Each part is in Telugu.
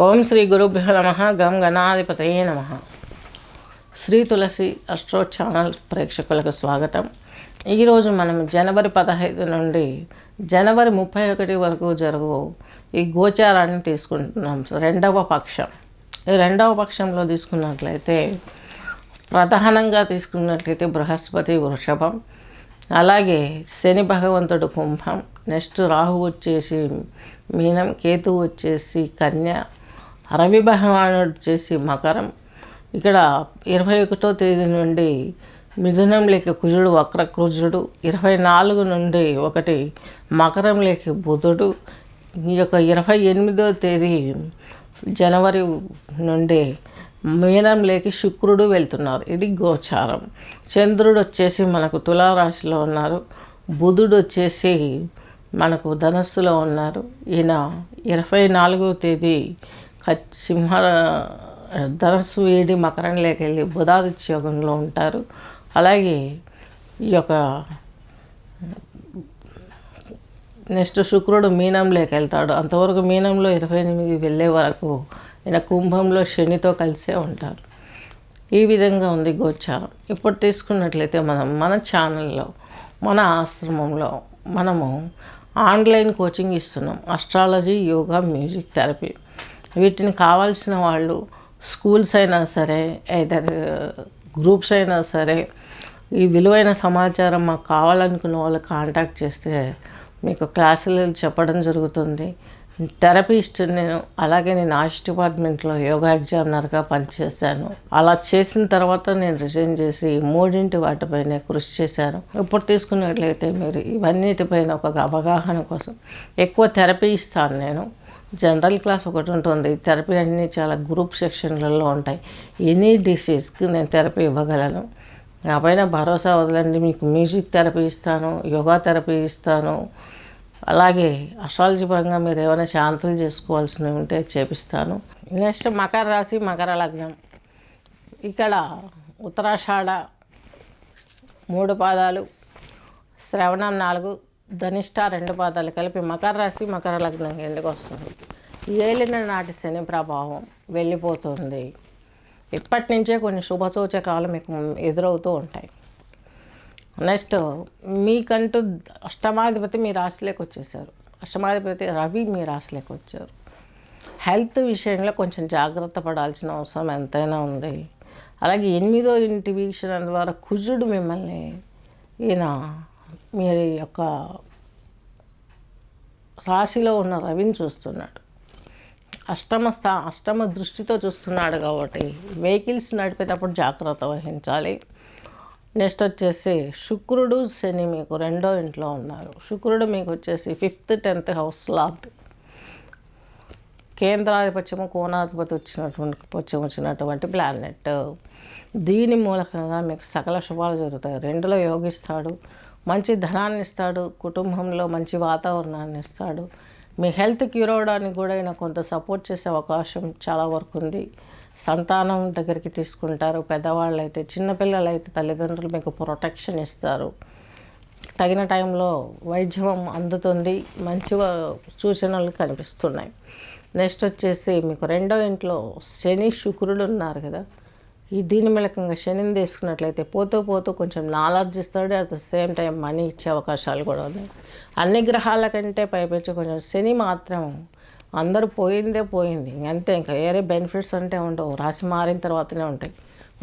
ఓం శ్రీ గురుభ్యో నమః. గం గణాధిపతయే నమః. శ్రీ తులసి అస్ట్రో ఛానల్ ప్రేక్షకులకు స్వాగతం. ఈరోజు మనం జనవరి 15 నుండి జనవరి 31 వరకు జరుగు ఈ గోచారాన్ని తీసుకుంటున్నాం. రెండవ పక్షం. ఈ రెండవ పక్షంలో తీసుకున్నట్లయితే ప్రధానంగా తీసుకున్నట్లయితే బృహస్పతి వృషభం, అలాగే శని భగవంతుడు కుంభం, నెక్స్ట్ రాహు వచ్చేసి మీనం, కేతు వచ్చేసి కన్య, రవి భగవానుడు వచ్చేసి మకరం. ఇక్కడ 21వ తేదీ నుండి మిథునంలోకి కుజుడు వక్రకుజుడు, 24 నుండి ఒకటి మకరంలోకి బుధుడు, ఈ యొక్క 28వ తేదీ జనవరి నుండి మీనంలోకి శుక్రుడు వెళ్తున్నారు. ఇది గోచారం. చంద్రుడు వచ్చేసి మనకు తులారాశిలో ఉన్నారు, బుధుడు వచ్చేసి మనకు ధనస్సులో ఉన్నారు. ఈయన 24వ తేదీ సింహ ధనస్సు వేడి మకరంలోకి వెళ్ళి బుధాదిత్య యోగంలో ఉంటారు. అలాగే ఈ యొక్క నెక్స్ట్ శుక్రుడు మీనంలోకి వెళ్తాడు. అంతవరకు మీనంలో 28 వెళ్ళే వరకు ఈయన కుంభంలో శనితో కలిసే ఉంటారు. ఈ విధంగా ఉంది గోచారం. ఇప్పుడు తీసుకున్నట్లయితే మన ఛానల్లో, మన ఆశ్రమంలో మనము ఆన్లైన్ కోచింగ్ ఇస్తున్నాం. Astrology, yoga, music therapy. వీటిని కావాల్సిన వాళ్ళు స్కూల్స్ అయినా సరే, ఏదర్ గ్రూప్స్ అయినా సరే, ఈ విలువైన సమాచారం మాకు కావాలనుకున్న వాళ్ళు కాంటాక్ట్ చేస్తే మీకు క్లాసులు చెప్పడం జరుగుతుంది. థెరపిస్ట్ నేను. అలాగే నేను ఆర్ట్స్ డిపార్ట్మెంట్లో యోగా ఎగ్జామినర్గా పనిచేశాను. అలా చేసిన తర్వాత నేను రిజైన్ చేసి మూడింటి వాటిపైన కృషి చేశాను. ఇప్పుడు తీసుకున్నట్లయితే మీరు ఇవన్నిటిపైన ఒక అవగాహన కోసం ఎక్కువ థెరపీ ఇస్తాను నేను. జనరల్ క్లాస్ ఒకటి ఉంటుంది, థెరపీ అన్నీ చాలా గ్రూప్ సెక్షన్లలో ఉంటాయి. ఎనీ డిసీజ్కి నేను థెరపీ ఇవ్వగలను. నా పైన భరోసా వదలండి. మీకు మ్యూజిక్ థెరపీ ఇస్తాను, యోగా థెరపీ ఇస్తాను. అలాగే అస్ట్రాలజీ పరంగా మీరు ఏమైనా శాంతులు చేసుకోవాల్సినవి ఉంటే చేపిస్తాను. నెక్స్ట్ మకర రాశి, మకర లగ్నం. ఇక్కడ ఉత్తరాషాఢ 3 పాదాలు, శ్రవణం 4, ధనిష్ట 2 పాదాలు కలిపి మకర రాశి, మకర లగ్నం కిందకి వస్తుంది. ఏలిన నాటి శని ప్రభావం వెళ్ళిపోతుంది. ఇప్పటి నుంచే కొన్ని శుభసూచకాలు మీకు ఎదురవుతూ ఉంటాయి. నెక్స్ట్ మీకంటూ అష్టమాధిపతి మీ రాశిలోకి వచ్చేసారు. అష్టమాధిపతి రవి మీ రాశిలోకి వచ్చారు. హెల్త్ విషయంలో కొంచెం జాగ్రత్త పడాల్సిన అవసరం ఎంతైనా ఉంది. అలాగే 8వ ఇంటి వీక్షణ ద్వారా కుజుడు మిమ్మల్ని ఈయన మీ యొక్క రాశిలో ఉన్న రవిని చూస్తున్నాడు. అష్టమ దృష్టితో చూస్తున్నాడు కాబట్టి వెహికల్స్ నడిపేటప్పుడు జాగ్రత్త వహించాలి. నెక్స్ట్ వచ్చేసి శుక్రుడు శని మీకు 2వ ఇంట్లో ఉన్నారు. శుక్రుడు మీకు వచ్చేసి 5th 10th హౌస్ లార్డ్, కేంద్రాధిపత్యము, కోణాధిపతి వచ్చినటువంటి ప్లానెట్. దీని మూలకంగా మీకు సకల శుభాలు జరుగుతాయి. 2లో యోగిస్తాడు, మంచి ధనాన్ని ఇస్తాడు, కుటుంబంలో మంచి వాతావరణాన్ని ఇస్తాడు. మీ హెల్త్ క్యూర్ అవడానికి కూడా ఆయన కొంత సపోర్ట్ చేసే అవకాశం చాలా వరకు ఉంది. సంతానం దగ్గరికి తీసుకుంటారు. పెద్దవాళ్ళు అయితే, చిన్నపిల్లలు అయితే తల్లిదండ్రులు మీకు ప్రొటెక్షన్ ఇస్తారు. తగిన టైంలో వైద్యం అందుతుంది. మంచి సూచనలు కనిపిస్తున్నాయి. నెక్స్ట్ వచ్చేసి మీకు 2వ ఇంట్లో శని శుక్రుడు ఉన్నారు కదా. దీని మూలకంగా శనిని తీసుకున్నట్లయితే పోతూ కొంచెం నాలెడ్జ్ ఇస్తాడు. At the same time money ఇచ్చే అవకాశాలు కూడా ఉన్నాయి. అన్ని గ్రహాల కంటే పైపెచ్చి కొంచెం శని మాత్రం అందరూ పోయింది అంతే. ఇంకా వేరే బెనిఫిట్స్ అంటే ఉండవు. రాశి మారిన తర్వాతనే ఉంటాయి.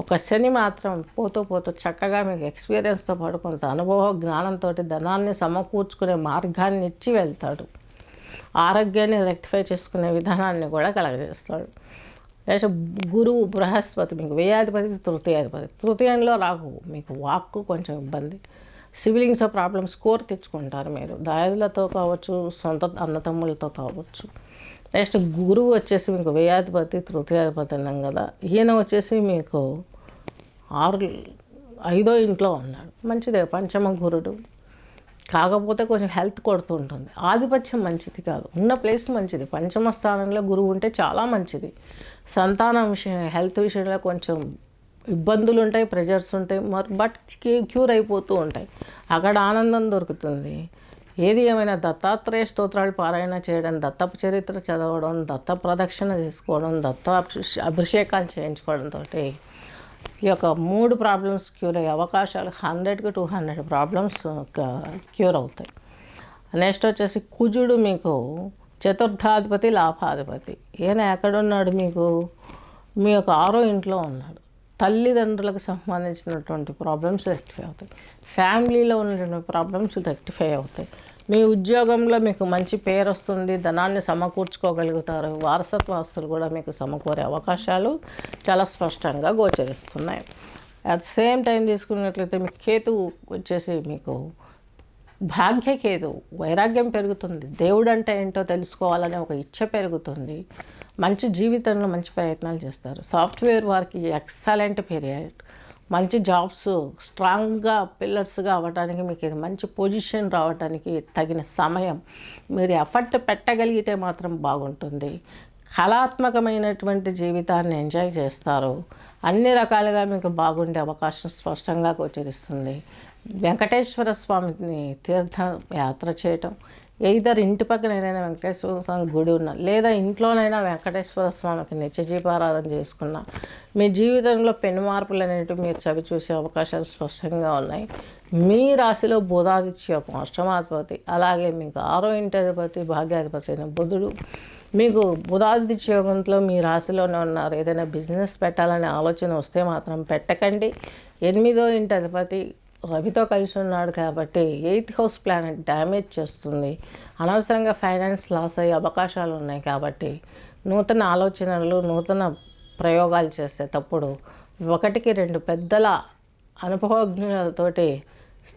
ఒక శని మాత్రం పోతూ చక్కగా మీకు ఎక్స్పీరియన్స్తో పాటు కొంత అనుభవ జ్ఞానంతో ధనాన్ని సమకూర్చుకునే మార్గాన్ని ఇచ్చి వెళ్తాడు. ఆరోగ్యాన్ని రెక్టిఫై చేసుకునే విధానాన్ని కూడా కలగజేస్తాడు. నెక్స్ట్ గురువు బృహస్పతి మీకు వ్యయాధిపతి, తృతీయంలో రాహు మీకు వాక్కు కొంచెం ఇబ్బంది. సివిలింగ్స్ ప్రాబ్లమ్స్ స్కోర్ తెచ్చుకుంటారు మీరు, దాయాదులతో కావచ్చు, సొంత అన్నతమ్ములతో కావచ్చు. నెక్స్ట్ గురువు వచ్చేసి మీకు వ్యయాధిపతి, తృతీయాధిపతి అన్నాం కదా. ఈయన వచ్చేసి మీకు 5వ ఇంట్లో ఉన్నాడు. మంచిదే, పంచమ గురుడు. కాకపోతే కొంచెం హెల్త్ కొడుతూ ఉంటుంది. ఆధిపత్యం మంచిది కాదు. ఉన్న ప్లేస్ మంచిది. పంచమ స్థానంలో గురువు ఉంటే చాలా మంచిది. సంతానం విషయం, హెల్త్ విషయంలో కొంచెం ఇబ్బందులు ఉంటాయి, ప్రెజర్స్ ఉంటాయి, బట్ క్యూర్ అయిపోతూ ఉంటాయి. అక్కడ ఆనందం దొరుకుతుంది. ఏది ఏమైనా దత్తాత్రేయ స్తోత్రాలు పారాయణ చేయడం, దత్తపు చరిత్ర చదవడం, దత్త ప్రదక్షిణ చేసుకోవడం, దత్త అభిషేకాలు చేయించుకోవడంతో ఈ యొక్క 3 ప్రాబ్లమ్స్ క్యూర్ అయ్యే అవకాశాలు 100కి 200 ప్రాబ్లమ్స్ క్యూర్ అవుతాయి. నెక్స్ట్ వచ్చేసి కుజుడు మీకు చతుర్థాధిపతి, లాభాధిపతి. ఈయన ఎక్కడున్నాడు? మీకు మీ యొక్క 6వ ఇంట్లో ఉన్నాడు. తల్లిదండ్రులకు సంబంధించినటువంటి ప్రాబ్లమ్స్ రెక్టిఫై అవుతాయి. ఫ్యామిలీలో ఉన్నటువంటి ప్రాబ్లమ్స్ రెక్టిఫై అవుతాయి. మీ ఉద్యోగంలో మీకు మంచి పేరు వస్తుంది, ధనాన్ని సమకూర్చుకోగలుగుతారు. వారసత్వ ఆస్తులు కూడా మీకు సమకూరే అవకాశాలు చాలా స్పష్టంగా గోచరిస్తున్నాయి. అట్ సేమ్ టైం తీసుకున్నట్లయితే మీకు కేతువు వచ్చేసి మీకు భాగ్యకేతు, వైరాగ్యం పెరుగుతుంది. దేవుడు అంటే ఏంటో తెలుసుకోవాలనే ఒక ఇచ్చ పెరుగుతుంది. మంచి జీవితంలో మంచి ప్రయత్నాలు చేస్తారు. సాఫ్ట్వేర్ వారికి ఎక్సలెంట్ పీరియడ్. మంచి జాబ్స్ స్ట్రాంగ్గా పిల్లర్స్గా అవ్వడానికి మీకు ఇది మంచి పొజిషన్ రావడానికి తగిన సమయం. మీరు ఎఫర్ట్ పెట్టగలిగితే మాత్రం బాగుంటుంది. కళాత్మకమైనటువంటి జీవితాన్ని ఎంజాయ్ చేస్తారు. అన్ని రకాలుగా మీకు బాగుండే అవకాశం స్పష్టంగా గోచరిస్తుంది. వెంకటేశ్వర స్వామిని తీర్థయాత్ర చేయటం, ఎయిదర్ ఇంటి పక్కన ఏదైనా వెంకటేశ్వర స్వామి గుడి ఉన్నా, లేదా ఇంట్లోనైనా వెంకటేశ్వర స్వామికి నిత్యదీపారాధన చేసుకున్న మీ జీవితంలో పెను మార్పులు అనేవి మీరు చవి చూసే అవకాశాలు స్పష్టంగా ఉన్నాయి. మీ రాశిలో బుధాదిత్య అష్టమాధిపతి, అలాగే మీకు 6వ ఇంటి అధిపతి భాగ్యాధిపతి అయిన బుధుడు మీకు బుధాదిత్య యోగంలో మీ రాశిలోనే ఉన్నారు. ఏదైనా బిజినెస్ పెట్టాలనే ఆలోచన వస్తే మాత్రం పెట్టకండి. 8వ ఇంటి అధిపతి రవితో కలిసి ఉన్నాడు కాబట్టి 8th హౌస్ ప్లానెట్ డ్యామేజ్ చేస్తుంది. అనవసరంగా ఫైనాన్స్ లాస్ అయ్యే అవకాశాలు ఉన్నాయి. కాబట్టి నూతన ఆలోచనలు, నూతన ప్రయోగాలు చేసేటప్పుడు 1కి 2 పెద్దల అనుభవజ్ఞులతోటి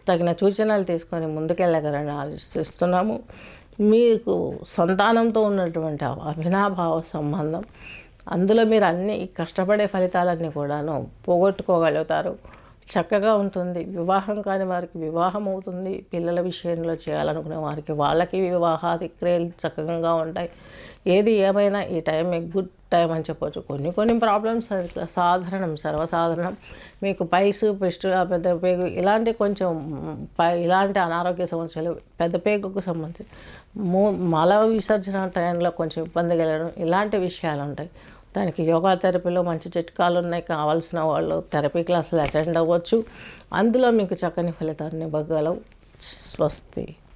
తగిన సూచనలు తీసుకొని ముందుకెళ్ళగలని ఆలోచిస్తున్నాము. మీకు సంతానంతో ఉన్నటువంటి అవినాభావ సంబంధం, అందులో మీరు అన్ని కష్టపడే ఫలితాలన్నీ కూడాను పోగొట్టుకోగలుగుతారు. చక్కగా ఉంటుంది. వివాహం కాని వారికి వివాహం అవుతుంది. పిల్లల విషయంలో చేయాలనుకునే వారికి వాళ్ళకి వివాహాది క్రియలు చక్కగా ఉంటాయి. ఏది ఏమైనా ఈ టైం గుడ్ టైం అని చెప్పొచ్చు. కొన్ని ప్రాబ్లమ్స్ సాధారణం, సర్వసాధారణం. మీకు పైసు, పిస్టుల, పెద్ద పేగు ఇలాంటి కొంచెం ఇలాంటి అనారోగ్య సమస్యలు, పెద్ద పేగుకు సంబంధించి మల విసర్జన టైంలో కొంచెం ఇబ్బంది కలగడం, ఇలాంటి విషయాలు ఉంటాయి. దానికి యోగా థెరపీలో మంచి చిట్కాలు ఉన్నాయి. కావాల్సిన వాళ్ళు థెరపీ క్లాసులు అటెండ్ అవ్వచ్చు. అందులో మీకు చక్కని ఫలితాన్ని ఇవ్వగలవు. స్వస్తి.